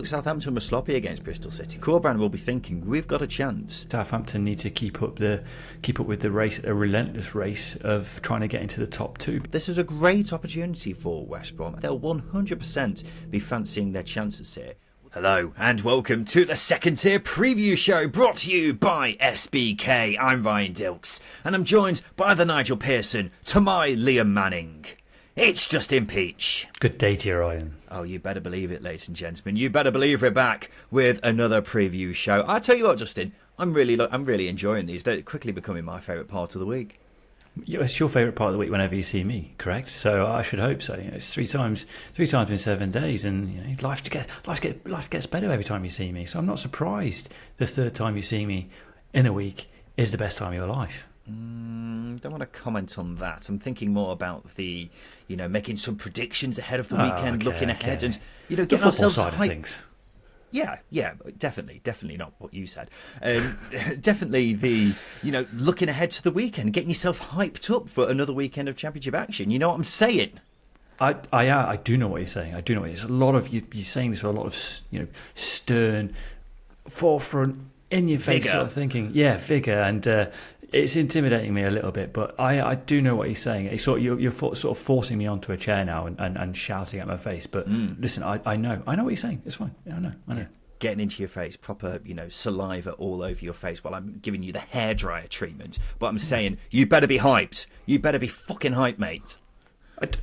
look, Southampton were sloppy against Bristol City. Corberán will be thinking, we've got a chance. Southampton need to keep up with the race, a relentless race of trying to get into the top two. This is a great opportunity for West Brom. They'll 100% be fancying their chances here. Hello and welcome to the Second Tier Preview Show, brought to you by SBK. I'm Ryan Dilks and I'm joined by the Nigel Pearson to my Liam Manning. It's Justin Peach. Good day to you, Ryan. Oh, you better believe it, ladies and gentlemen. You better believe we're back with another preview show. I tell you what, Justin, I'm really enjoying these. They're quickly becoming my favourite part of the week. It's your favourite part of the week whenever you see me, correct? So I should hope so. It's three times in 7 days, and life gets better every time you see me. So I'm not surprised the third time you see me in a week is the best time of your life. Don't want to comment on that. I'm thinking more about the, making some predictions ahead of the weekend, looking ahead, and getting ourselves side hyped. Of things. Yeah, definitely not what you said. Definitely the, looking ahead to the weekend, getting yourself hyped up for another weekend of Championship action. You know what I'm saying? I do know what you're saying. I do know it's a lot of you're saying this with a lot of stern, forefront, in your face sort of thinking. Yeah, vigor, and it's intimidating me a little bit. But I do know what you're saying. It's you're sort of forcing me onto a chair now and shouting at my face. But listen, I know what you're saying. It's fine. Yeah, I know. Yeah. Getting into your face, proper, saliva all over your face while I'm giving you the hairdryer treatment. But I'm saying, you better be hyped. You better be fucking hyped, mate.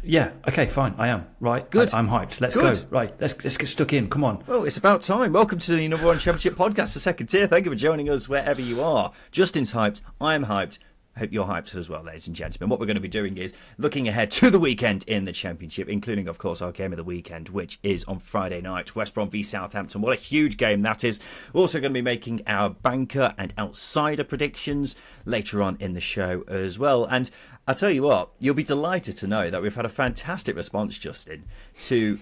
Yeah, okay, fine, I am. Right, good. I'm hyped. Let's go. Right, let's get stuck in. Come on. Well, it's about time. Welcome to the number one Championship podcast, the Second Tier. Thank you for joining us wherever you are. Justin's hyped. I'm hyped. Hope you're hyped as well, ladies and gentlemen. What we're going to be doing is looking ahead to the weekend in the Championship, including, of course, our game of the weekend, which is on Friday night, West Brom v Southampton. What a huge game that is. We're also going to be making our banker and outsider predictions later on in the show as well. And I'll tell you what, you'll be delighted to know that we've had a fantastic response, Justin, to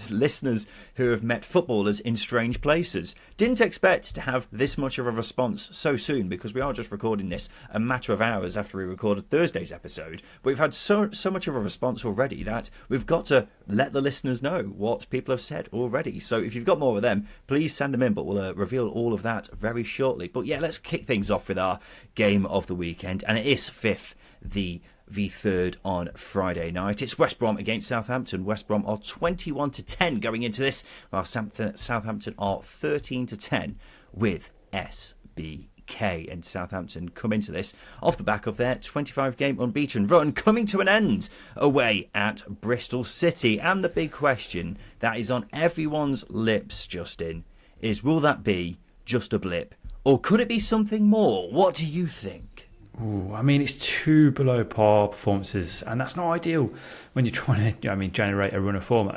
listeners who have met footballers in strange places. Didn't expect to have this much of a response so soon, because we are just recording this a matter of hours after we recorded Thursday's episode. But we've had so much of a response already that we've got to let the listeners know what people have said already. So if you've got more of them, please send them in, but we'll reveal all of that very shortly. But yeah, let's kick things off with our game of the weekend, and it is fifth, the third on Friday night. It's West Brom against Southampton. West Brom are 21-10 going into this, while Southampton are 13-10 with SBK. And Southampton come into this off the back of their 25-game unbeaten run, coming to an end away at Bristol City. And the big question that is on everyone's lips, Justin, is will that be just a blip, or could it be something more? What do you think? Ooh, I mean, it's two below par performances, and that's not ideal when you're trying to, generate a run of form.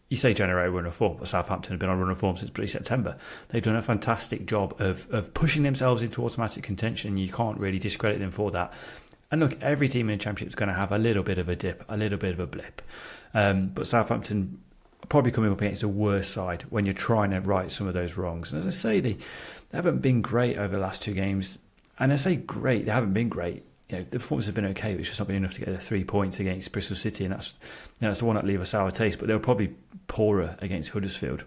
You say generate a run of form, but Southampton have been on a run of form since September. They've done a fantastic job of pushing themselves into automatic contention. You can't really discredit them for that. And look, every team in the Championship is going to have a little bit of a dip, a little bit of a blip. But Southampton are probably coming up against the worst side when you're trying to right some of those wrongs. And as I say, they haven't been great over the last two games. And I say great, they haven't been great. The performance have been okay, which has not been enough to get the 3 points against Bristol City, and that's the one that leave a sour taste. But they were probably poorer against Huddersfield,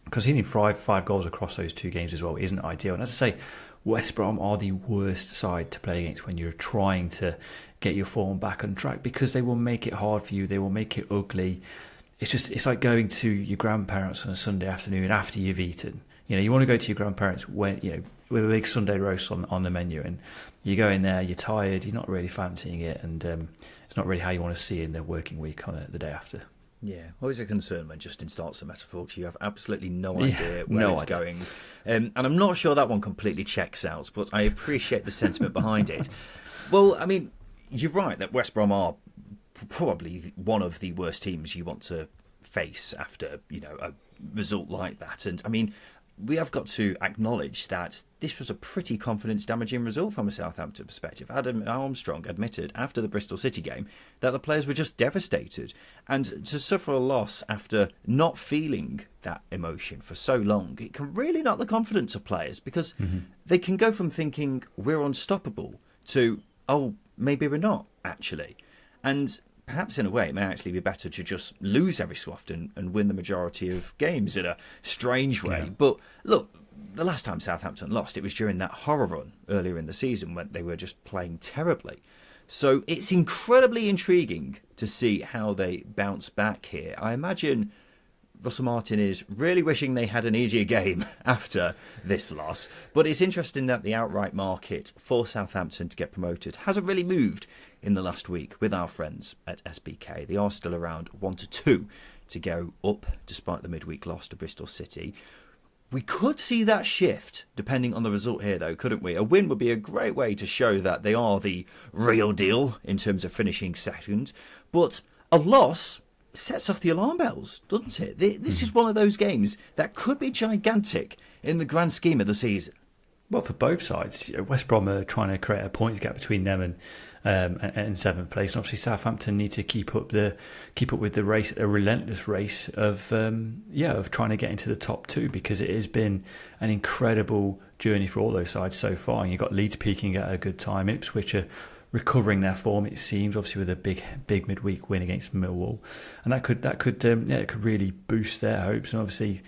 because hitting five goals across those two games as well isn't ideal. And as I say, West Brom are the worst side to play against when you're trying to get your form back on track, because they will make it hard for you. They will make it ugly. It's like going to your grandparents on a Sunday afternoon after you've eaten. You want to go to your grandparents when with a big Sunday roast on the menu, and you go in there, you're tired, you're not really fancying it, and it's not really how you want to see it in the working week on the day after. Yeah, always a concern when Justin starts a metaphor, because you have absolutely no idea where it's going. And I'm not sure that one completely checks out, but I appreciate the sentiment behind it. Well, I mean, you're right that West Brom are probably one of the worst teams you want to face after, a result like that. And I mean, we have got to acknowledge that this was a pretty confidence-damaging result from a Southampton perspective. Adam Armstrong admitted after the Bristol City game that the players were just devastated. And to suffer a loss after not feeling that emotion for so long, it can really knock the confidence of players, because they can go from thinking we're unstoppable to, oh, maybe we're not, actually. And perhaps in a way it may actually be better to just lose every so often and win the majority of games in a strange way. Yeah. But look, the last time Southampton lost, it was during that horror run earlier in the season when they were just playing terribly. So it's incredibly intriguing to see how they bounce back here. I imagine Russell Martin is really wishing they had an easier game after this loss. But it's interesting that the outright market for Southampton to get promoted hasn't really moved in the last week with our friends at SBK. They are still around 1-2 to go up despite the midweek loss to Bristol City. We could see that shift depending on the result here, though, couldn't we? A win would be a great way to show that they are the real deal in terms of finishing second. But a loss sets off the alarm bells, doesn't it? This is one of those games that could be gigantic in the grand scheme of the season. Well, for both sides, West Brom are trying to create a points gap between them and seventh place. And obviously, Southampton need to keep up with the race, a relentless race of trying to get into the top two, because it has been an incredible journey for all those sides so far. And you've got Leeds peaking at a good time. Ipswich are recovering their form, it seems, obviously with a big midweek win against Millwall, and that could really boost their hopes. And obviously,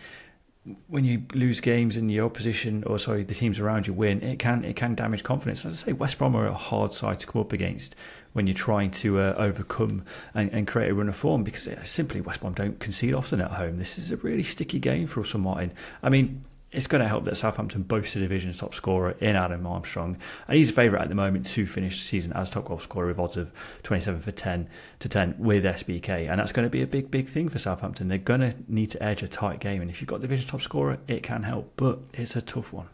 when you lose games and your opposition, the teams around you win, it can damage confidence. As I say, West Brom are a hard side to come up against when you're trying to overcome and create a run of form, because simply West Brom don't concede often at home. This is a really sticky game for Russell Martin. I mean, it's going to help that Southampton boast the division's top scorer in Adam Armstrong, and he's a favourite at the moment to finish the season as top goal scorer with odds of 27 for 10 to 10 with SBK, and that's going to be a big thing for Southampton. They're going to need to edge a tight game, and if you've got the division's top scorer, it can help, but it's a tough one.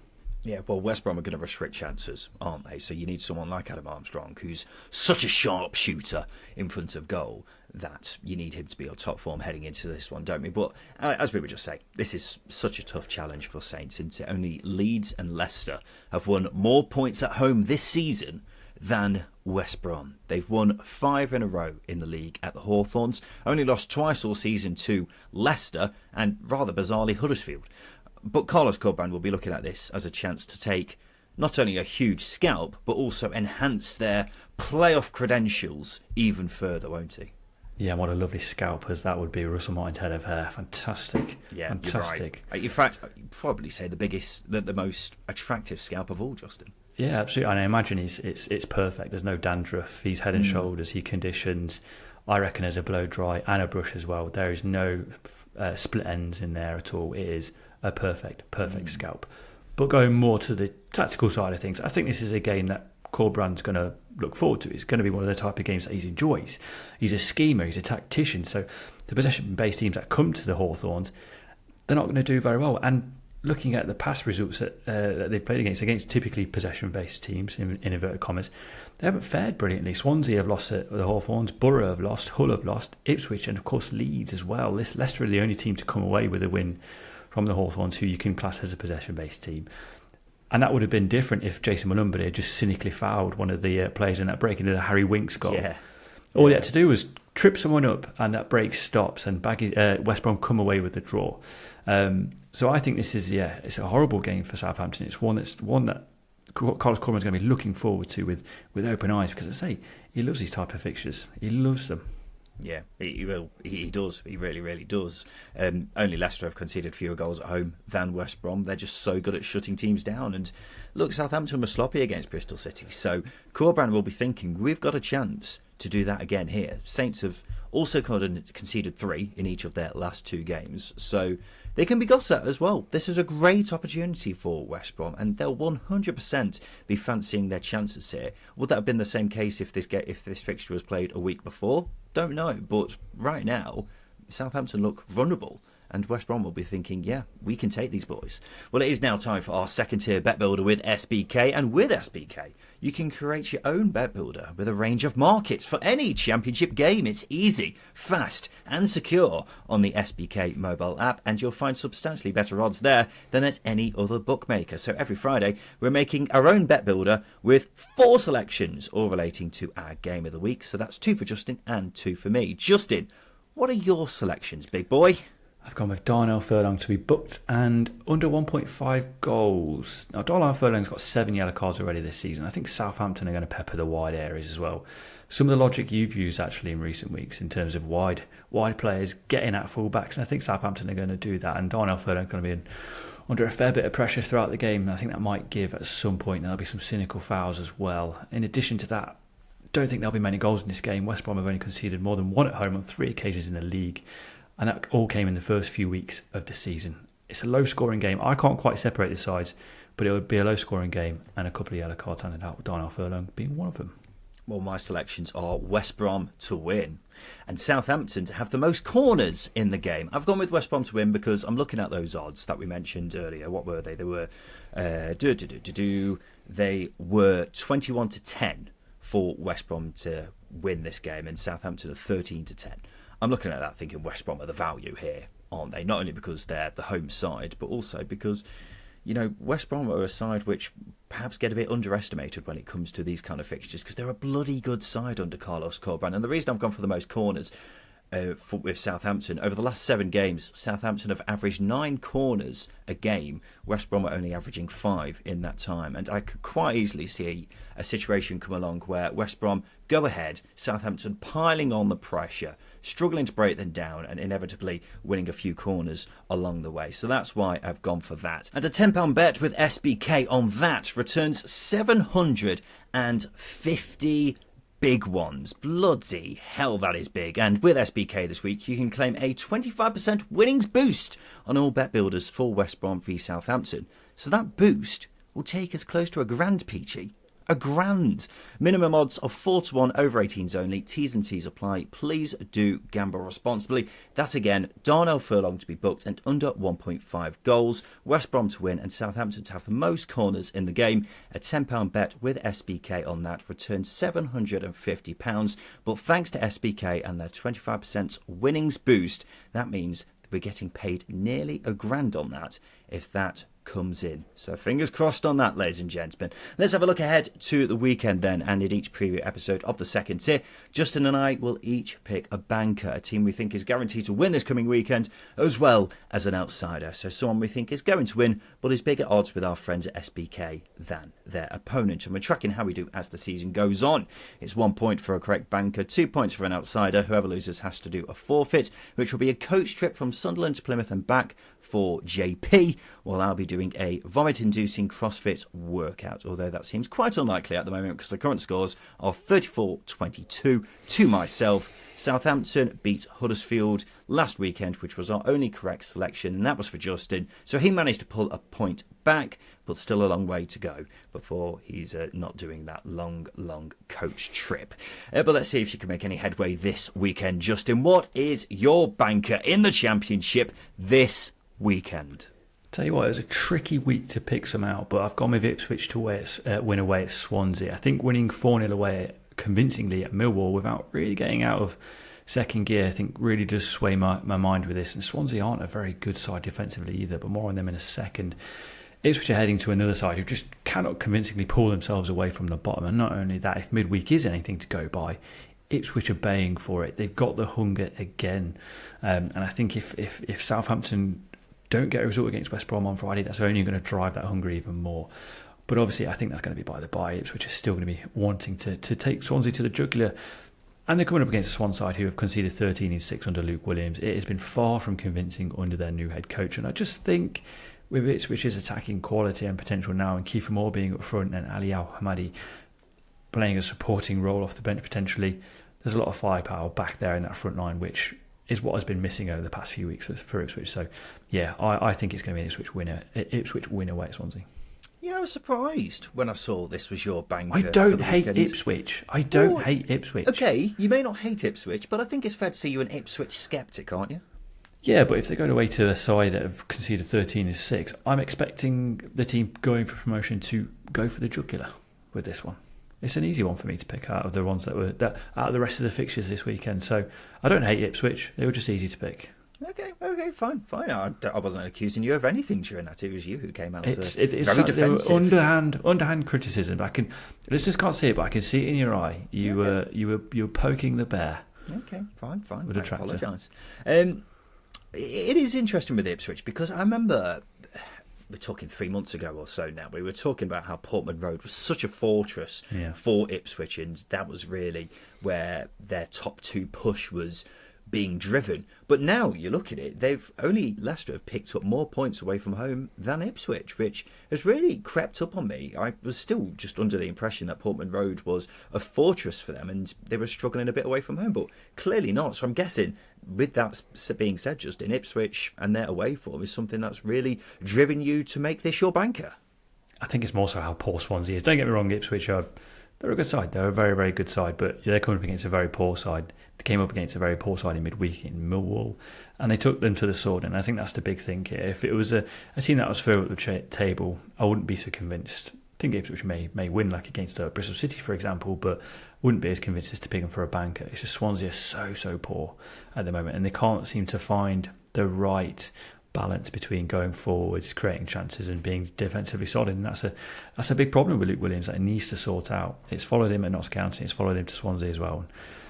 Yeah, well, West Brom are going to restrict chances, aren't they? So you need someone like Adam Armstrong, who's such a sharp shooter in front of goal, that you need him to be on top form heading into this one, don't we? But as we were just saying, this is such a tough challenge for Saints, isn't it? Only Leeds and Leicester have won more points at home this season than West Brom. They've won 5 in a row in the league at the Hawthorns, only lost twice all season to Leicester and, rather bizarrely, Huddersfield. But Carlos Corberán will be looking at this as a chance to take not only a huge scalp, but also enhance their playoff credentials even further, won't he? Yeah, what a lovely scalp as that would be. Russell Martin's head of hair. Fantastic. Yeah, fantastic. You're right. In fact, you'd probably say the most attractive scalp of all, Justin. Yeah, absolutely. And I imagine it's perfect. There's no dandruff. He's head and shoulders. He conditions. I reckon there's a blow dry and a brush as well. There is no split ends in there at all. It is a perfect scalp. But going more to the tactical side of things, I think this is a game that Corberán's going to look forward to. It's going to be one of the type of games that he enjoys. He's a schemer, he's a tactician, so the possession-based teams that come to the Hawthorns, they're not going to do very well. And looking at the past results that they've played against typically possession-based teams, in inverted commas, they haven't fared brilliantly. Swansea have lost at the Hawthorns, Borough have lost, Hull have lost, Ipswich, and of course Leeds as well. Leicester are the only team to come away with a win from the Hawthorns, who you can class as a possession-based team. And that would have been different if Jason Mulumby had just cynically fouled one of the players in that break into the Harry Winks goal. Yeah. All he had to do was trip someone up, and that break stops, and West Brom come away with the draw. So I think this is it's a horrible game for Southampton. It's one that Carlos Corberán's going to be looking forward to with open eyes, because I say he loves these type of fixtures. He loves them. Yeah, he does. He really, really does. Only Leicester have conceded fewer goals at home than West Brom. They're just so good at shutting teams down. And look, Southampton were sloppy against Bristol City. So Corberán will be thinking, we've got a chance to do that again here. Saints have also conceded 3 in each of their last 2 games. So they can be got at as well. This is a great opportunity for West Brom, and they'll 100% be fancying their chances here. Would that have been the same case if this fixture was played a week before? Don't know, but right now Southampton look vulnerable, and West Brom will be thinking, yeah, we can take these boys. Well, it is now time for our second tier bet builder with SBK, and with SBK you can create your own bet builder with a range of markets for any championship game. It's easy, fast and secure on the SBK mobile app, and you'll find substantially better odds there than at any other bookmaker. So every Friday we're making our own bet builder with 4 selections all relating to our game of the week. So that's 2 for Justin and 2 for me. Justin, what are your selections, big boy? I've gone with Darnell Furlong to be booked and under 1.5 goals. Now, Darnell Furlong's got 7 yellow cards already this season. I think Southampton are going to pepper the wide areas as well. some of the logic you've used actually in recent weeks in terms of wide players getting at fullbacks, and I think Southampton are going to do that, and Darnell Furlong going to be under a fair bit of pressure throughout the game, and I think that might give at some point. There'll be some cynical fouls as well. In addition to that, don't think there'll be many goals in this game. West Brom have only conceded more than one at home on 3 occasions in the league, and that all came in the first few weeks of the season. It's a low-scoring game. I can't quite separate the sides, but it would be a low-scoring game and a couple of yellow cards handed out, with Darnell Furlong being one of them. Well, my selections are West Brom to win and Southampton to have the most corners in the game. I've gone with West Brom to win because I'm looking at those odds that we mentioned earlier. What were they? They were they were 21 to 10 for West Brom to win this game, and Southampton are 13 to 10. I'm looking at that thinking West Brom are the value here, aren't they? Not only because they're the home side, but also because, you know, West Brom are a side which perhaps get a bit underestimated when it comes to these kind of fixtures, because they're a bloody good side under Carlos Corberán. And the reason I've gone for the most corners with Southampton, over the last 7 games, Southampton have averaged 9 corners a game. West Brom are only averaging 5 in that time. And I could quite easily see a situation come along where West Brom go ahead, Southampton piling on the pressure, struggling to break them down, and inevitably winning a few corners along the way. So that's why I've gone for that. And a £10 bet with SBK on that returns 750 big ones. Bloody hell, that is big. And with SBK this week, you can claim a 25% winnings boost on all bet builders for West Brom v Southampton. So that boost will take us close to £1,000, Peachy. £1,000. Minimum odds of 4 to 1 over 18s only. T's and C's apply. Please do gamble responsibly. That again, Darnell Furlong to be booked and under 1.5 goals. West Brom to win and Southampton to have the most corners in the game. A £10 bet with SBK on that returns £750. But thanks to SBK and their 25% winnings boost, that means we're getting paid nearly £1,000 on that if that comes in. So fingers crossed on that, ladies and gentlemen. Let's have a look ahead to the weekend then, and in each preview episode of the second tier, Justin and I will each pick a banker, a team we think is guaranteed to win this coming weekend, as well as an outsider. So someone we think is going to win, but is bigger odds with our friends at SBK than their opponent. And we're tracking how we do as the season goes on. It's 1 point for a correct banker, 2 points for an outsider. Whoever loses has to do a forfeit, which will be a coach trip from Sunderland to Plymouth and back for JP, while I'll be doing a vomit-inducing CrossFit workout, although that seems quite unlikely at the moment because the current scores are 34-22 to myself. Southampton beat Huddersfield last weekend, which was our only correct selection, and that was for Justin, so he managed to pull a point back, but still a long way to go before he's not doing that long coach trip. But let's see if you can make any headway this weekend. Justin, what is your banker in the Championship this weekend? Tell you what, it was a tricky week to pick some out, but I've gone with Ipswich to win away at Swansea. I think winning 4-0 away convincingly at Millwall without really getting out of second gear, I think really does sway my mind with this. And Swansea aren't a very good side defensively either, but more on them in a second. Ipswich are heading to another side who just cannot convincingly pull themselves away from the bottom. And not only that, if midweek is anything to go by, Ipswich are baying for it. They've got the hunger again. And I think if Southampton don't get a result against West Brom on Friday, that's only going to drive that hunger even more. But obviously, I think that's going to be by the by. Ipswich is still going to be wanting to take Swansea to the jugular. And they're coming up against a Swan side who have conceded 13 in 6 under Luke Williams. It has been far from convincing under their new head coach. And I just think with Ipswich's attacking quality and potential now, and Kiefer Moore being up front and Ali Al-Hamadi playing a supporting role off the bench potentially, there's a lot of firepower back there in that front line, which is what has been missing over the past few weeks for Ipswich. So, yeah, I think it's going to be an Ipswich win away at Swansea. Yeah, I was surprised when I saw this was your banker. I don't hate Ipswich. Hate Ipswich. Okay, you may not hate Ipswich, but I think it's fair to say you're an Ipswich sceptic, aren't you? Yeah, but if they're going away to a side that have conceded 13 in 6, I'm expecting the team going for promotion to go for the jugular with this one. It's an easy one for me to pick out of the ones out of the rest of the fixtures this weekend. So I don't hate Ipswich. They were just easy to pick. Okay, fine. I wasn't accusing you of anything during that. It was you who came out it's very defensive. Underhand criticism. Listeners can't see it, but I can see it in your eye. You were poking the bear. Okay, fine. With a tractor. I apologise. It is interesting with Ipswich because I remember we're talking 3 months ago or so now, we were talking about how Portman Road was such a fortress for Ipswich, and that was really where their top two push was being driven. But now you look at it, Leicester have picked up more points away from home than Ipswich, which has really crept up on me. I was still just under the impression that Portman Road was a fortress for them and they were struggling a bit away from home, but clearly not. So I'm guessing, with that being said, just in Ipswich and their away form is something that's really driven you to make this your banker. I think it's more so how poor Swansea is. Don't get me wrong, Ipswich they're a good side. They're a very, very good side, but they're coming up against a very poor side. They came up against a very poor side in midweek in Millwall, and they took them to the sword. And I think that's the big thing here. If it was a team that was further up the table, I wouldn't be so convinced. I think Ipswich may win, like against Bristol City, for example, but wouldn't be as convinced as to pick them for a banker. It's just Swansea are so poor at the moment, and they can't seem to find the right balance between going forwards, creating chances, and being defensively solid. And that's a big problem with Luke Williams that he needs to sort out. It's followed him at Notts County, it's followed him to Swansea as well. And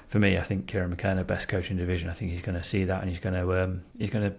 for me, I think Kieran McKenna, best coach in the division, I think he's going to see that, and he's going to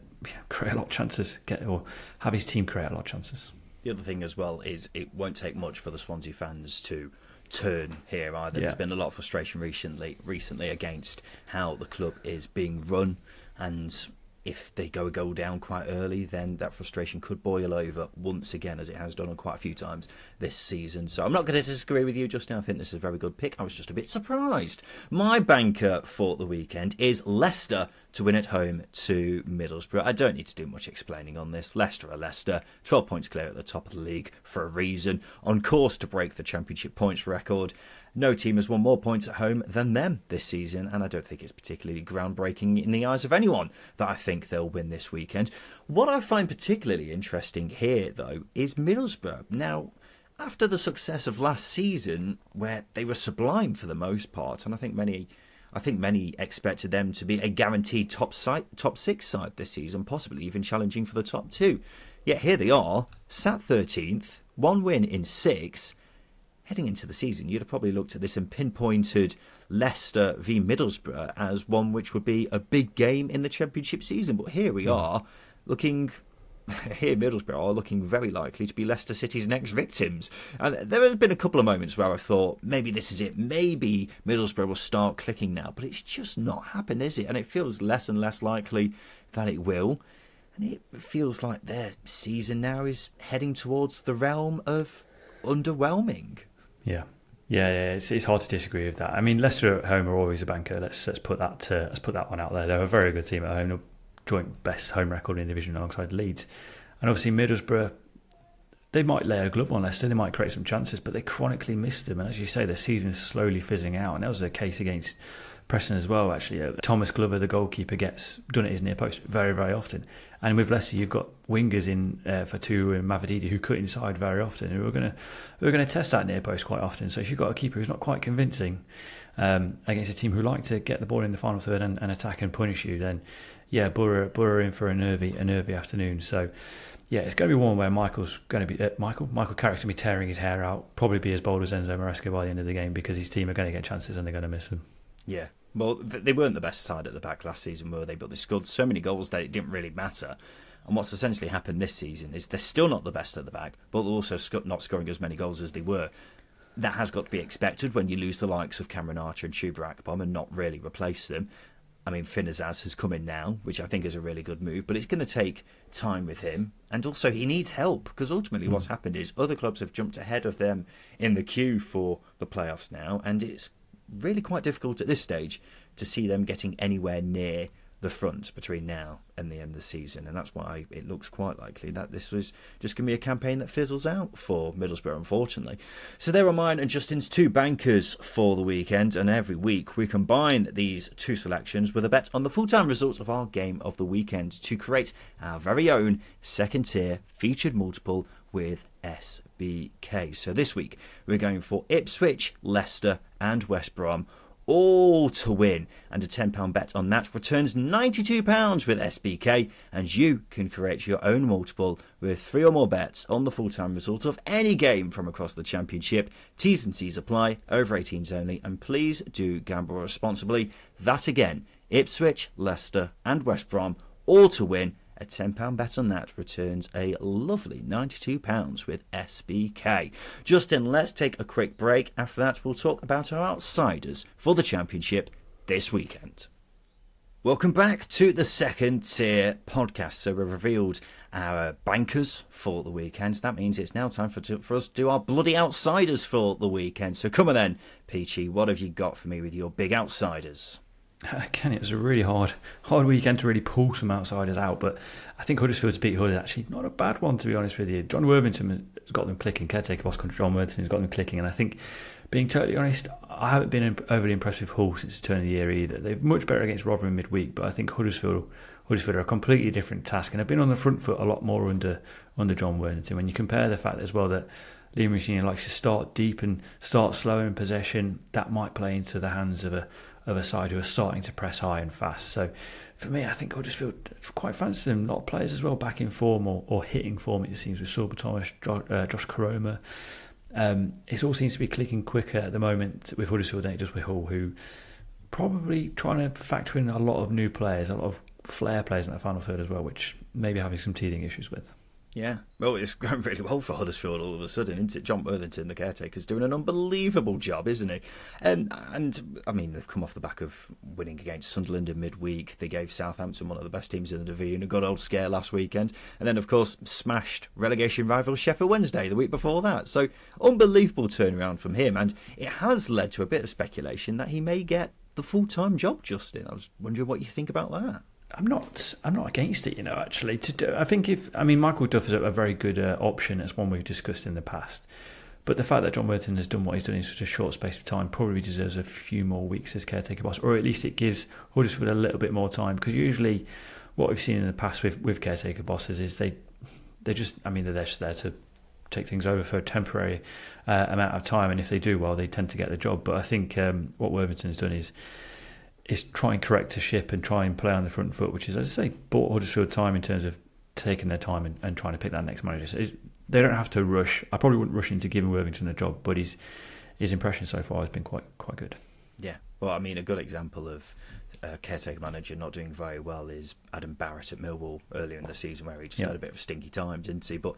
create a lot of chances, or have his team create a lot of chances. The other thing as well is it won't take much for the Swansea fans to turn here either. There's been a lot of frustration recently against how the club is being run, and if they go a goal down quite early, then that frustration could boil over once again, as it has done on quite a few times this season. So I'm not going to disagree with you just now. I think this is a very good pick. I was just a bit surprised. My banker for the weekend is Leicester to win at home to Middlesbrough. I don't need to do much explaining on this. Leicester are Leicester, 12 points clear at the top of the league for a reason, on course to break the Championship points record. No team has won more points at home than them this season, and I don't think it's particularly groundbreaking in the eyes of anyone that I think they'll win this weekend. What I find particularly interesting here, though, is Middlesbrough. Now, after the success of last season, where they were sublime for the most part, and I think many expected them to be a guaranteed top six side this season, possibly even challenging for the top two. Yet here they are, sat 13th, one win in 6. Heading into the season, you'd have probably looked at this and pinpointed Leicester v Middlesbrough as one which would be a big game in the Championship season. But here we are, Middlesbrough are looking very likely to be Leicester City's next victims. And there have been a couple of moments where I thought, maybe this is it. Maybe Middlesbrough will start clicking now. But it's just not happened, is it? And it feels less and less likely that it will. And it feels like their season now is heading towards the realm of underwhelming. Yeah. It's hard to disagree with that. I mean, Leicester at home are always a banker. Let's put that one out there. They're a very good team at home. They're joint best home record in the division alongside Leeds. And obviously Middlesbrough, they might lay a glove on Leicester. They might create some chances, but they chronically miss them. And as you say, their season is slowly fizzing out. And that was the case against Preston as well, actually. Thomas Glover, the goalkeeper, gets done at his near post very, very often. And with Leicester, you've got wingers in Fatu and Mavididi who cut inside very often, who are going to test that near post quite often. So if you've got a keeper who's not quite convincing against a team who like to get the ball in the final third and attack and punish you, then Borough are in for a nervy afternoon. So it's going to be one where Michael Carrick's going to be tearing his hair out, probably be as bold as Enzo Maresca by the end of the game, because his team are going to get chances and they're going to miss them. Yeah. Well, they weren't the best side at the back last season, were they? But they scored so many goals that it didn't really matter. And what's essentially happened this season is they're still not the best at the back, but they're also not scoring as many goals as they were. That has got to be expected when you lose the likes of Cameron Archer and Chuba Akpom and not really replace them. I mean, Finn Azaz has come in now, which I think is a really good move, but it's going to take time with him. And also, he needs help, because ultimately what's happened is other clubs have jumped ahead of them in the queue for the playoffs now, and it's really quite difficult at this stage to see them getting anywhere near the front between now and the end of the season. And that's why it looks quite likely that this was just going to be a campaign that fizzles out for Middlesbrough, unfortunately. So there are mine and Justin's two bankers for the weekend, and every week we combine these two selections with a bet on the full-time results of our game of the weekend to create our very own second tier featured multiple with SBK. So this week we're going for Ipswich, Leicester and West Brom, all to win, and a £10 bet on that returns £92 with SBK, and you can create your own multiple with 3 or more bets on the full-time result of any game from across the Championship. T's and C's apply, over 18s only, and please do gamble responsibly. That again, Ipswich, Leicester and West Brom, all to win, A £10 bet on that returns a lovely £92 with SBK. Justin, let's take a quick break. After that, we'll talk about our outsiders for the Championship this weekend. Welcome back to the Second Tier podcast. So we've revealed our bankers for the weekend. That means it's now time for us to do our bloody outsiders for the weekend. So come on then, Peachy, what have you got for me with your big outsiders? Again, it was a really hard weekend to really pull some outsiders out, but I think Huddersfield's beat Hull is actually not a bad one, to be honest with you. John Worthington has got them clicking, caretaker boss contra John Worthington has got them clicking, and I think, being totally honest, I haven't been overly impressed with Hull since the turn of the year either. They're much better against Rotherham midweek, but I think Huddersfield are a completely different task, and have been on the front foot a lot more under John Worthington. When you compare the fact as well that Liam Machine likes to start deep and start slow in possession, that might play into the hands of a side who are starting to press high and fast. So for me, I think Huddersfield quite fancy them. A lot of players as well back in form or hitting form, it seems, with Sorba Thomas, Josh Koroma. It all seems to be clicking quicker at the moment with Huddersfield than it does with Hull, who probably trying to factor in a lot of new players, a lot of flair players in that final third as well, which maybe having some teething issues with. Yeah, well, it's going really well for Huddersfield all of a sudden, isn't it? John Worthington, the caretaker's doing an unbelievable job, isn't he? And I mean, they've come off the back of winning against Sunderland in midweek. They gave Southampton, one of the best teams in the division, a good old scare last weekend. And then, of course, smashed relegation rival Sheffield Wednesday the week before that. So, unbelievable turnaround from him. And it has led to a bit of speculation that he may get the full-time job, Justin. I was wondering what you think about that. I'm not against it, actually. I think Michael Duff is a very good option. It's one we've discussed in the past. But the fact that John Worthington has done what he's done in such a short space of time probably deserves a few more weeks as caretaker boss, or at least it gives Huddersfield a little bit more time. Because usually, what we've seen in the past with caretaker bosses is they're just there to take things over for a temporary amount of time, and if they do well, they tend to get the job. But I think what Worthington has done is try and correct the ship and try and play on the front foot, which is, as I say, bought Huddersfield time in terms of taking their time and trying to pick that next manager. So they don't have to rush. I probably wouldn't rush into giving Worthington a job, but his impression so far has been quite good. Yeah, well, I mean, a good example of a caretaker manager not doing very well is Adam Barrett at Millwall earlier in the season, where he just had a bit of a stinky time, didn't he? But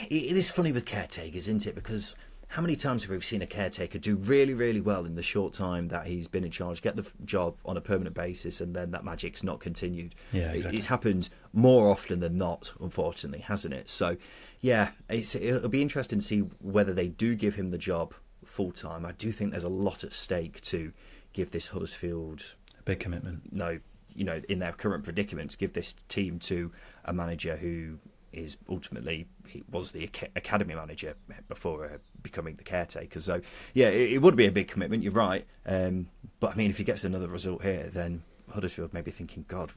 it is funny with caretakers, isn't it? Because how many times have we seen a caretaker do really, really well in the short time that he's been in charge, get the job on a permanent basis, and then that magic's not continued? Yeah, exactly. It's happened more often than not, unfortunately, hasn't it? So, yeah, it'll be interesting to see whether they do give him the job full time. I do think there's a lot at stake to give this Huddersfield a big commitment. No, in their current predicament, give this team to a manager who is ultimately, he was the academy manager before becoming the caretaker. So, yeah, it would be a big commitment, you're right. But, I mean, if he gets another result here, then Huddersfield may be thinking, God,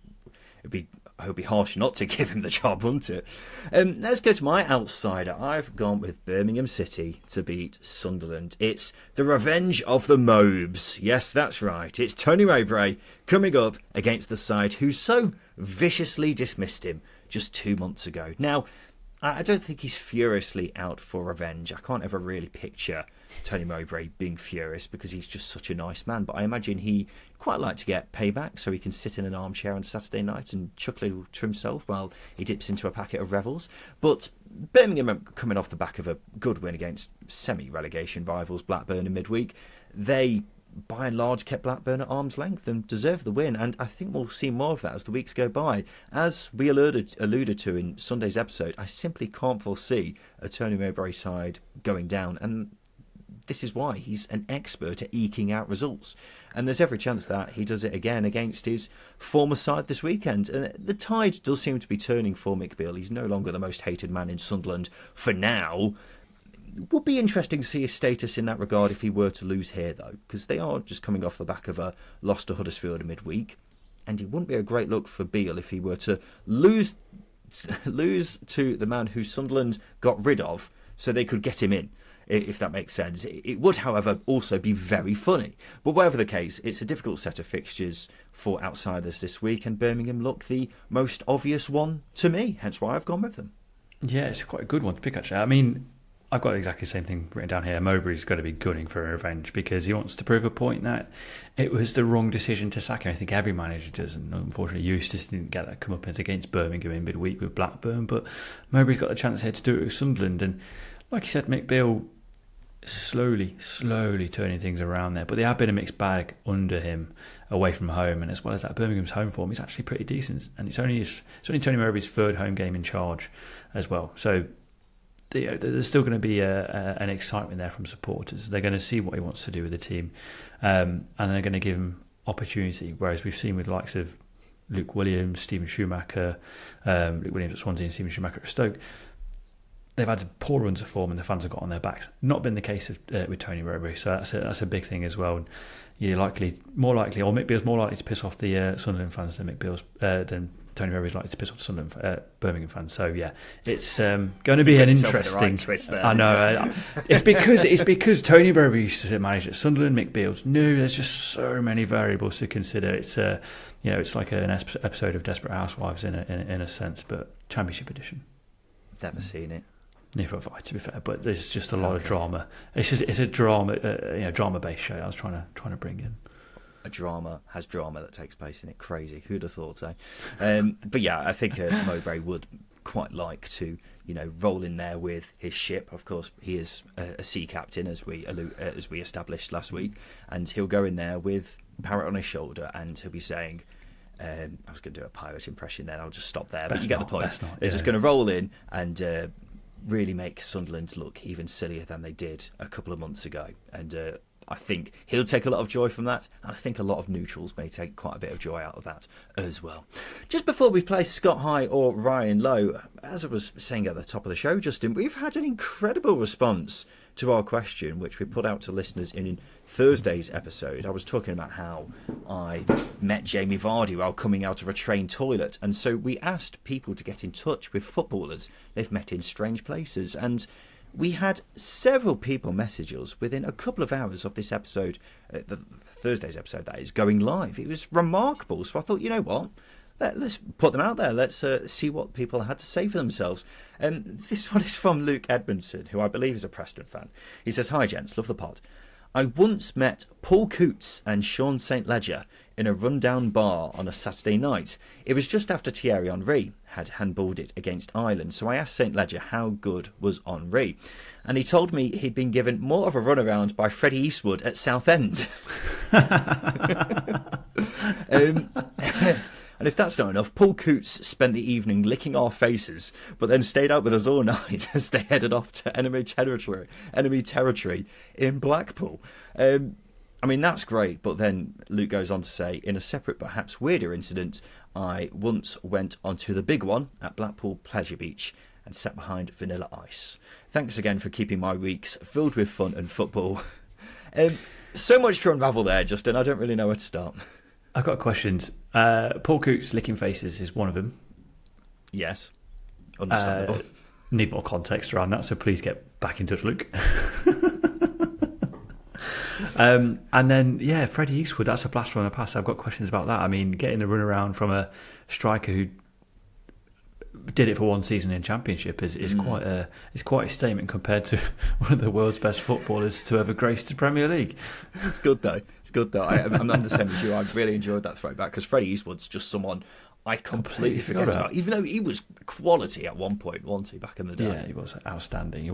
it would be harsh not to give him the job, wouldn't it? Let's go to my outsider. I've gone with Birmingham City to beat Sunderland. It's the revenge of the Mowbs. Yes, that's right. It's Tony Mowbray coming up against the side who so viciously dismissed him just 2 months ago. Now, I don't think he's furiously out for revenge. I can't ever really picture Tony Mowbray being furious because he's just such a nice man. But I imagine he quite like to get payback so he can sit in an armchair on Saturday night and chuckle to himself while he dips into a packet of Revels. But Birmingham are coming off the back of a good win against semi-relegation rivals Blackburn in midweek. They, by and large, kept Blackburn at arm's length and deserved the win, and I think we'll see more of that as the weeks go by. As we alluded to in Sunday's episode, I simply can't foresee a Tony Mowbray side going down, and this is why he's an expert at eking out results. And there's every chance that he does it again against his former side this weekend. And the tide does seem to be turning for Mick Beale. He's no longer the most hated man in Sunderland for now. Would be interesting to see his status in that regard if he were to lose here, though, because they are just coming off the back of a loss to Huddersfield in midweek, and it wouldn't be a great look for Beale if he were to lose to the man who Sunderland got rid of so they could get him in, if that makes sense. It would, however, also be very funny. But whatever the case, it's a difficult set of fixtures for outsiders this week, and Birmingham look the most obvious one to me, hence why I've gone with them. Yeah, it's quite a good one to pick, actually. I mean, I've got exactly the same thing written down here. Mowbray's got to be gunning for a revenge because he wants to prove a point that it was the wrong decision to sack him. I think every manager does, and unfortunately Eustace didn't get that comeuppance against Birmingham in midweek with Blackburn, but Mowbray's got the chance here to do it with Sunderland, and like you said, Mick Beale slowly turning things around there, but they have been a mixed bag under him away from home, and as well as that, Birmingham's home form is actually pretty decent, and it's only Tony Mowbray's third home game in charge as well, so there's still going to be an excitement there from supporters. They're going to see what he wants to do with the team, and they're going to give him opportunity. Whereas we've seen with the likes of Luke Williams, Stephen Schumacher, Luke Williams at Swansea and Stephen Schumacher at Stoke, they've had poor runs of form and the fans have got on their backs. Not been the case with Tony Mowbray, so that's a big thing as well. You're more likely, or Mick Beale's more likely to piss off the Sunderland fans than Tony Mowbray's likely to piss off the Sunderland Birmingham fans. So yeah, it's going to be an interesting. Right twist there. I know it's because Tony Mowbray used to manage at Sunderland. Mick Beale's new. There's just so many variables to consider. It's it's like an episode of Desperate Housewives in a sense, but Championship edition. Never seen it. Neither have I, to be fair, but there's just a lot of drama. It's a drama, drama-based show. I was trying to bring in. A drama has drama that takes place in it. Crazy. Who'd have thought so? But yeah, I think Mowbray would quite like to, roll in there with his ship. Of course, he is a sea captain, as we established last week, and he'll go in there with Parrot on his shoulder, and he'll be saying, I was going to do a pirate impression then. I'll just stop there. But you get the point. They're just going to roll in and really make Sunderland look even sillier than they did a couple of months ago. And I think he'll take a lot of joy from that. And I think a lot of neutrals may take quite a bit of joy out of that as well. Just before we play Scott High or Ryan Lowe, as I was saying at the top of the show, Justin, we've had an incredible response to our question, which we put out to listeners in Thursday's episode. I was talking about how I met Jamie Vardy while coming out of a train toilet, and so we asked people to get in touch with footballers they've met in strange places, and we had several people message us within a couple of hours of this episode, the Thursday's episode that is, going live. It was remarkable, so I thought, you know what? Let's put them out there. Let's see what people had to say for themselves. This one is from Luke Edmondson, who I believe is a Preston fan. He says, "Hi gents, love the pod. I once met Paul Coots and Sean St. Ledger in a rundown bar on a Saturday night. It was just after Thierry Henry had handballed it against Ireland, so I asked St. Ledger how good was Henry. And he told me he'd been given more of a runaround by Freddie Eastwood at Southend." And if that's not enough, Paul Coots spent the evening licking our faces, but then stayed out with us all night as they headed off to enemy territory in Blackpool. I mean, that's great, but then Luke goes on to say, in a separate, perhaps weirder incident, I once went onto the big one at Blackpool Pleasure Beach and sat behind Vanilla Ice. Thanks again for keeping my weeks filled with fun and football. So much to unravel there, Justin. I don't really know where to start. I've got questions. Paul Coots licking faces is one of them. Yes, understandable. Need more context around that, so please get back in touch, Luke. And then, Freddie Eastwood, that's a blast from the past. I've got questions about that. I mean, getting the runaround from a striker who did it for one season in Championship is quite a statement compared to one of the world's best footballers to ever grace the Premier League. It's good though. I'm not the same as you. I really enjoyed that throwback because Freddie Eastwood's just someone I completely forget about. Even though he was quality at one point, wasn't he, back in the day? Yeah, he was outstanding.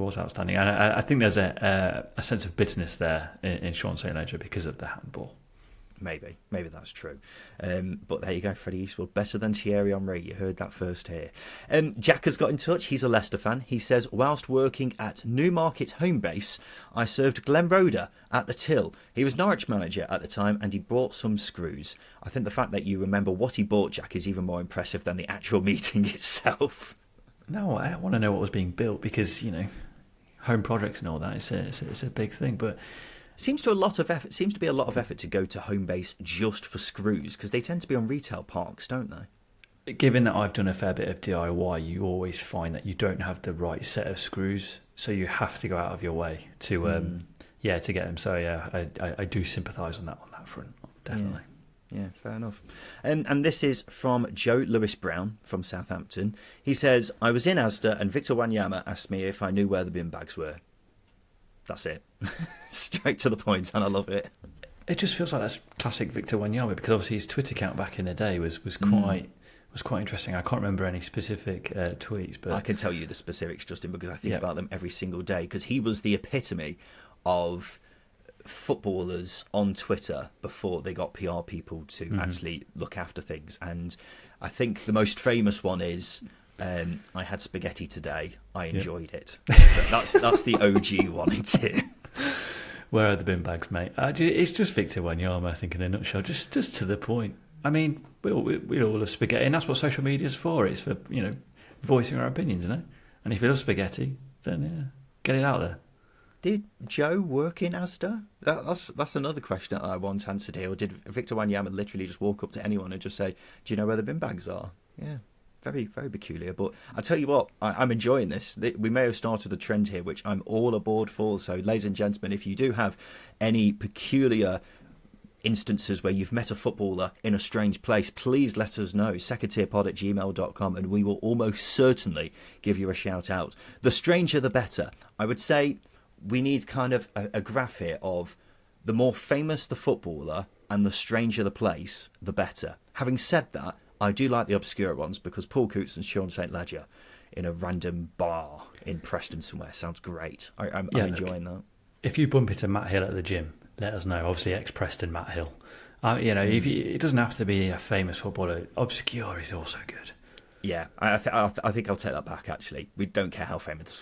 And I think there's a sense of bitterness there in Sean St. Ledger because of the handball. Maybe that's true. But there you go, Freddie Eastwood, better than Thierry Henry. You heard that first here. Jack has got in touch. He's a Leicester fan. He says, whilst working at Newmarket home base, I served Glenn Roeder at the till. He was Norwich manager at the time and he bought some screws. I think the fact that you remember what he bought, Jack, is even more impressive than the actual meeting itself. No, I want to know what was being built because, home projects and all that, it's a big thing, but... Seems to be a lot of effort to go to home base just for screws because they tend to be on retail parks, don't they? Given that I've done a fair bit of DIY, you always find that you don't have the right set of screws, so you have to go out of your way to get them. So I do sympathise on that front, definitely. Yeah, fair enough. And this is from Joe Lewis Brown from Southampton. He says, I was in Asda and Victor Wanyama asked me if I knew where the bin bags were. That's it. Straight to the point, and I love it. It just feels like that's classic Victor Wanyama, because obviously his Twitter account back in the day was quite interesting. I can't remember any specific tweets, but I can tell you the specifics, Justin, because I think about them every single day. Because he was the epitome of footballers on Twitter before they got PR people to actually look after things. And I think the most famous one is, I had spaghetti today. I enjoyed it. That's the OG one. It's it. Where are the bin bags, mate? It's just Victor Wanyama, I think, in a nutshell. Just to the point. I mean, we all love spaghetti, and that's what social media is for. It's for, voicing our opinions, you know? And if you love spaghetti, then get it out there. Did Joe work in Asda? That's another question that I once answered here. Or did Victor Wanyama literally just walk up to anyone and just say, do you know where the bin bags are? Yeah. Very, very peculiar. But I tell you what, I'm enjoying this. We may have started a trend here, which I'm all aboard for. So, ladies and gentlemen, if you do have any peculiar instances where you've met a footballer in a strange place, please let us know. secondtierpod@gmail.com, and we will almost certainly give you a shout out. The stranger, the better. I would say we need kind of a graph here of the more famous the footballer and the stranger the place, the better. Having said that, I do like the obscure ones, because Paul Coutts and Sean St. Ledger in a random bar in Preston somewhere sounds great. I'm enjoying that. If you bump into Matt Hill at the gym, let us know. Obviously, ex-Preston Matt Hill. It doesn't have to be a famous footballer. Obscure is also good. Yeah, I think I'll take that back, actually. We don't care how famous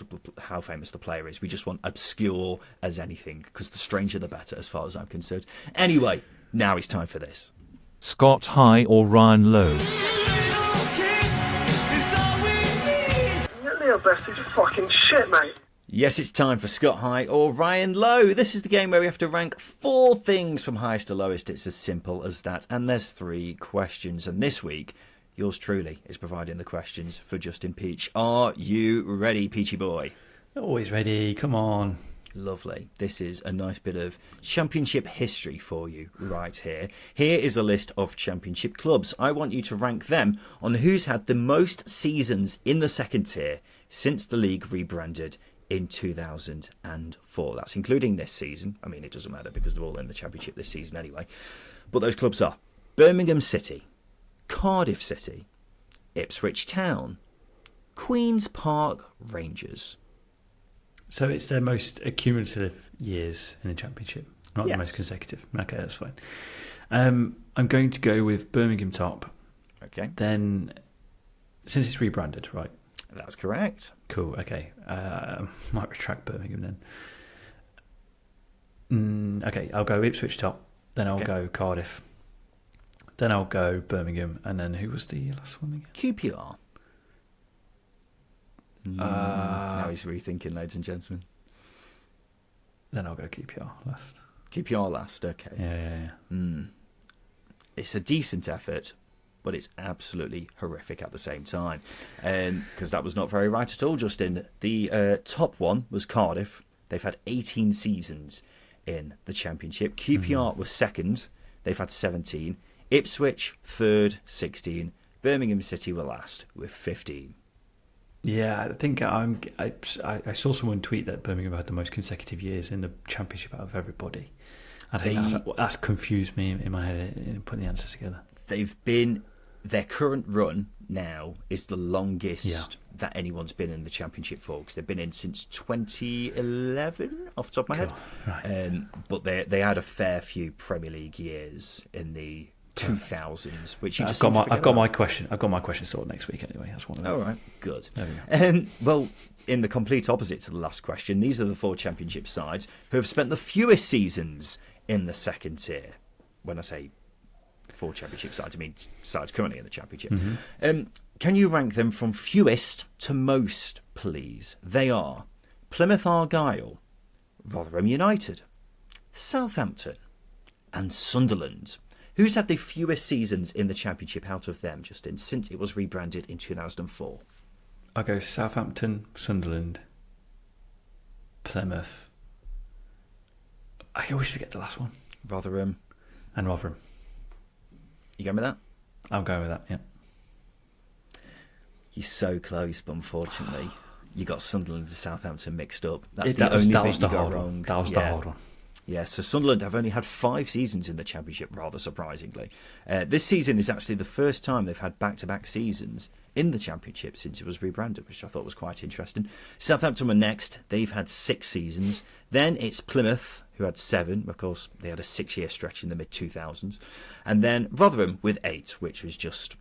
the player is. We just want obscure as anything, because the stranger the better, as far as I'm concerned. Anyway, now it's time for this. Scott High or Ryan Lowe? Neil Best is fucking shit, mate. Yes, it's time for Scott High or Ryan Lowe. This is the game where we have to rank 4 things from highest to lowest. It's as simple as that. And there's 3 questions. And this week, yours truly is providing the questions for Justin Peach. Are you ready, Peachy boy? Always ready. Come on. Lovely. This is a nice bit of championship history for you right here. Here is a list of championship clubs. I want you to rank them on who's had the most seasons in the second tier since the league rebranded in 2004. That's including this season. I mean, it doesn't matter because they're all in the championship this season anyway. But those clubs are Birmingham City, Cardiff City, Ipswich Town, Queen's Park Rangers. So it's their most cumulative years in the championship, not the Yes. most consecutive. Okay, that's fine. I'm going to go with Birmingham top. Okay. Then, since it's rebranded, right? That's correct. Cool. Okay. Might retract Birmingham then. Okay, I'll go Ipswich top. Then I'll go Cardiff. Then I'll go Birmingham. And then who was the last one again? QPR. Now he's rethinking, ladies and gentlemen. Then I'll go QPR last. QPR last, okay. Yeah. It's a decent effort, but it's absolutely horrific at the same time. Because that was not very right at all, Justin. The top one was Cardiff. They've had 18 seasons in the Championship. QPR was second. They've had 17. Ipswich, third, 16. Birmingham City were last with 15. Yeah, I think I saw someone tweet that Birmingham had the most consecutive years in the Championship out of everybody. I think that's confused me in my head in putting the answers together. Their current run now is the longest that anyone's been in the Championship for, because they've been in since 2011, off the top of my head. Right. But they had a fair few Premier League years in the 2000s, which you I've just got my question sorted next week anyway. That's one of them. All right, good. There we go. Well, in the complete opposite to the last question, these are the 4 Championship sides who have spent the fewest seasons in the second tier. When I say 4 Championship sides, I mean sides currently in the Championship. Can you rank them from fewest to most, please? They are Plymouth Argyle, Rotherham United, Southampton, and Sunderland. Who's had the fewest seasons in the Championship out of them, Justin, since it was rebranded in 2004? I'll go Southampton, Sunderland, Plymouth. I always forget the last one. Rotherham. And Rotherham. You going with that? I'm going with that, yeah. You're so close, but unfortunately, You got Sunderland and Southampton mixed up. That's the only bit you got wrong. That was the hard one. Yeah, so Sunderland have only had 5 seasons in the Championship, rather surprisingly. This season is actually the first time they've had back-to-back seasons in the Championship since it was rebranded, which I thought was quite interesting. Southampton were next. They've had 6 seasons. Then it's Plymouth, who had 7. Of course, they had a 6-year stretch in the mid-2000s. And then Rotherham with 8, which was just,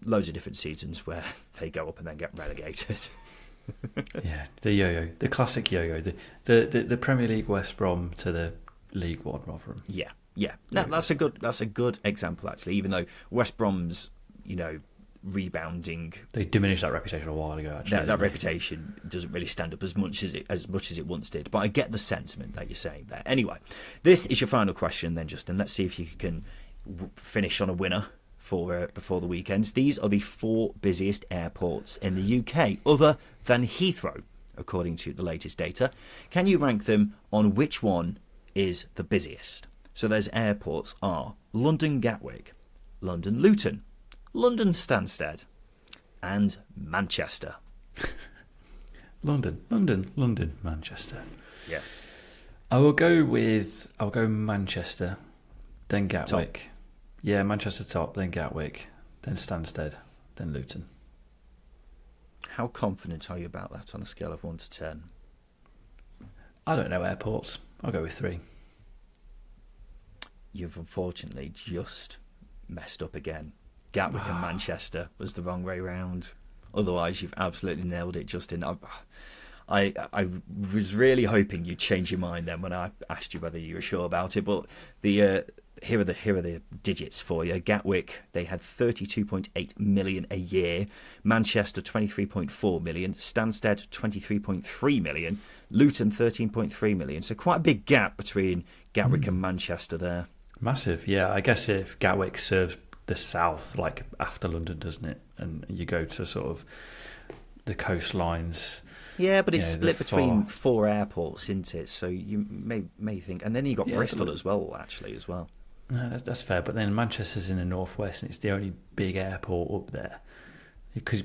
loads of different seasons where they go up and then get relegated. Yeah, the yo-yo, the classic yo-yo, the Premier League West Brom to the League One Rotherham. Yeah. That's a good example actually. Even though West Brom's, rebounding, they diminished that reputation a while ago. Actually, that reputation doesn't really stand up as much as it once did. But I get the sentiment that you're saying there. Anyway, this is your final question, then, Justin. Let's see if you can finish on a winner for before the weekends. These are the 4 busiest airports in the UK, other than Heathrow, according to the latest data. Can you rank them on which one is the busiest? So those airports are London Gatwick, London Luton, London Stansted, and Manchester. London, Manchester. Yes. I'll go Manchester, then Gatwick. Top. Yeah, Manchester top, then Gatwick, then Stansted, then Luton. How confident are you about that on a scale of 1 to 10? I don't know airports. I'll go with 3. You've unfortunately just messed up again. Gatwick and Manchester was the wrong way round. Otherwise, you've absolutely nailed it, Justin. I was really hoping you'd change your mind then when I asked you whether you were sure about it. But here are the digits for you. Gatwick, they had 32.8 million a year. Manchester, 23.4 million. Stansted, 23.3 million. Luton, 13.3 million. So quite a big gap between Gatwick and Manchester there. Massive, yeah. I guess if Gatwick serves the south, like after London, doesn't it? And you go to sort of the coastlines. Yeah, but it's split between 4 airports, isn't it? So you may think, and then you got Bristol as well. No, that's fair. But then Manchester's in the northwest, and it's the only big airport up there.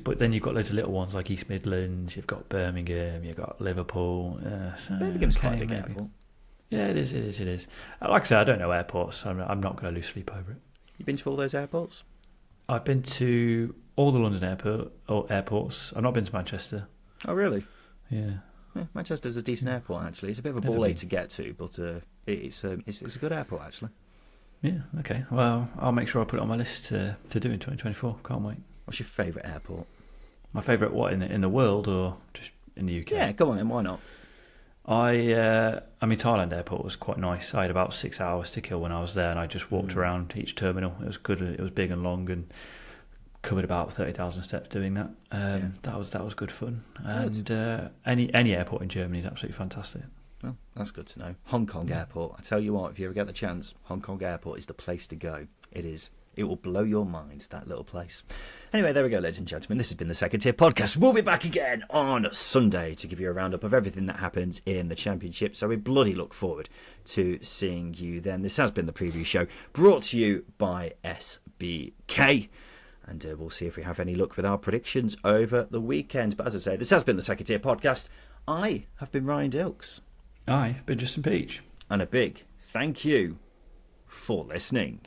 But then you've got loads of little ones like East Midlands. You've got Birmingham. You've got Liverpool. So, Birmingham's quite a big airport. Yeah, it is. Like I said, I don't know airports. So I'm not going to lose sleep over it. You been to all those airports? I've been to all the London airports. I've not been to Manchester. Oh, really? Yeah. Manchester's a decent airport, actually. It's a bit of a ball ache to get to, but it's a good airport, actually. Yeah, okay. Well, I'll make sure I put it on my list to do in 2024. Can't wait. What's your favourite airport? My favourite, what, in the world or just in the UK? Yeah, go on then, why not? I mean, Thailand airport was quite nice. I had about 6 hours to kill when I was there, and I just walked around each terminal. It was good. It was big and long, and covered about 30,000 steps doing that. That was good fun. Good. And any airport in Germany is absolutely fantastic. Well, that's good to know. Hong Kong Airport. I tell you what, if you ever get the chance, Hong Kong Airport is the place to go. It is. It will blow your mind, that little place. Anyway, there we go, ladies and gentlemen. This has been the Second Tier Podcast. We'll be back again on Sunday to give you a roundup of everything that happens in the Championship. So we bloody look forward to seeing you then. This has been the preview show brought to you by SBK. And we'll see if we have any luck with our predictions over the weekend. But as I say, this has been the Second Tier Podcast. I have been Ryan Dilks. I've been Justin Peach. And a big thank you for listening.